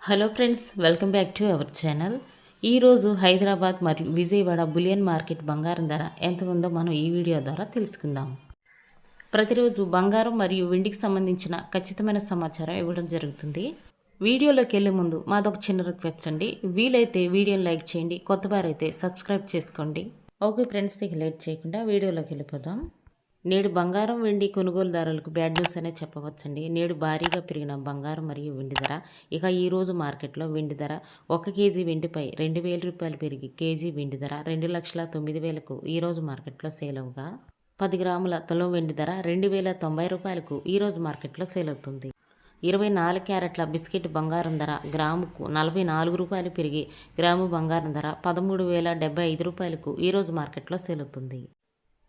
Hello friends, welcome back to our channel. ఈరోజు హైదరాబాద్ మరియు Vijayawada bullion market బంగారం ధర ఎంత ఉందో మనం ఈ వీడియో ద్వారా తెలుసుకుందాం. ప్రతిరోజు బంగారం మరియు వెండికి సంబంధించిన ఖచ్చితమైన సమాచారం ఇవ్వడం జరుగుతుంది. వీడియోలోకి వెళ్ళే ముందు మాదొక చిన్న రిక్వెస్ట్ అండి. వీలైతే వీడియోని లైక్ చేయండి, కొత్త వారైతే సబ్స్క్రైబ్ చేసుకోండి. ఓకే ఫ్రెండ్స్, ఇక లేట్ చేయకుండా వీడియోలోకి వెళ్ళిపోదాం. నేడు బంగారం వెండి కొనుగోలుదారులకు బ్యాడ్ న్యూస్ అనే చెప్పవచ్చండి. నేడు భారీగా పెరిగిన బంగారం మరియు వెండి ధర. ఇక ఈరోజు మార్కెట్లో వెండి ధర 1 కేజీ వెండిపై 2,000 రూపాయలు పెరిగి కేజీ వెండి ధర 2,09,000కు ఈరోజు మార్కెట్లో సేల్ అవగా, 10 గ్రాముల తులం వెండి ధర 2,090 రూపాయలకు ఈరోజు మార్కెట్లో సేల్ అవుతుంది. 24 క్యారెట్ల బిస్కెట్ బంగారం ధర గ్రాముకు 44 రూపాయలు పెరిగి గ్రాము బంగారం ధర 13,075 రూపాయలకు ఈరోజు మార్కెట్లో సేల్ అవుతుంది.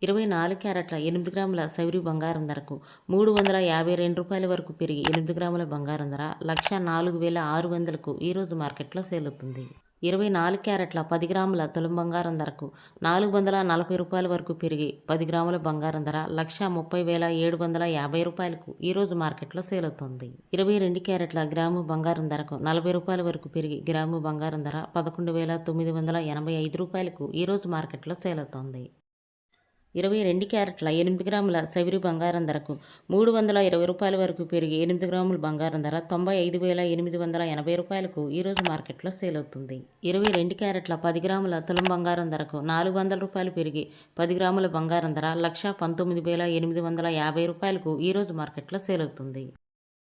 24 క్యారెట్ల 8 గ్రాముల సైవరీ బంగారం ధరకు 352 రూపాయల వరకు పెరిగి 8 గ్రాముల బంగారం ధర 1,04,600కు ఈరోజు మార్కెట్లో సేల్ అవుతుంది. 24 క్యారెట్ల 10 గ్రాముల తులం బంగారం ధరకు 440 రూపాయల వరకు పెరిగి 10 గ్రాముల బంగారం ధర 1,30,750 రూపాయలకు ఈరోజు మార్కెట్లో సేల్ అవుతుంది. 22 క్యారెట్ల గ్రాము బంగారం ధరకు 40 రూపాయల వరకు పెరిగి గ్రాము బంగారం ధర 11,985 రూపాయలకు ఈరోజు మార్కెట్లో సేల్ అవుతుంది. 22 క్యారెట్ల 8 గ్రాముల సైవరీ బంగారం ధరకు 320 రూపాయల వరకు పెరిగి 8 గ్రాముల బంగారం ధర 95,880 రూపాయలకు ఈరోజు మార్కెట్లో సేల్ అవుతుంది. 22 క్యారెట్ల 10 గ్రాముల తులం బంగారం ధరకు 400 రూపాయలు పెరిగి 10 గ్రాముల బంగారం ధర 1,19,850 రూపాయలకు ఈరోజు మార్కెట్లో సేల్ అవుతుంది.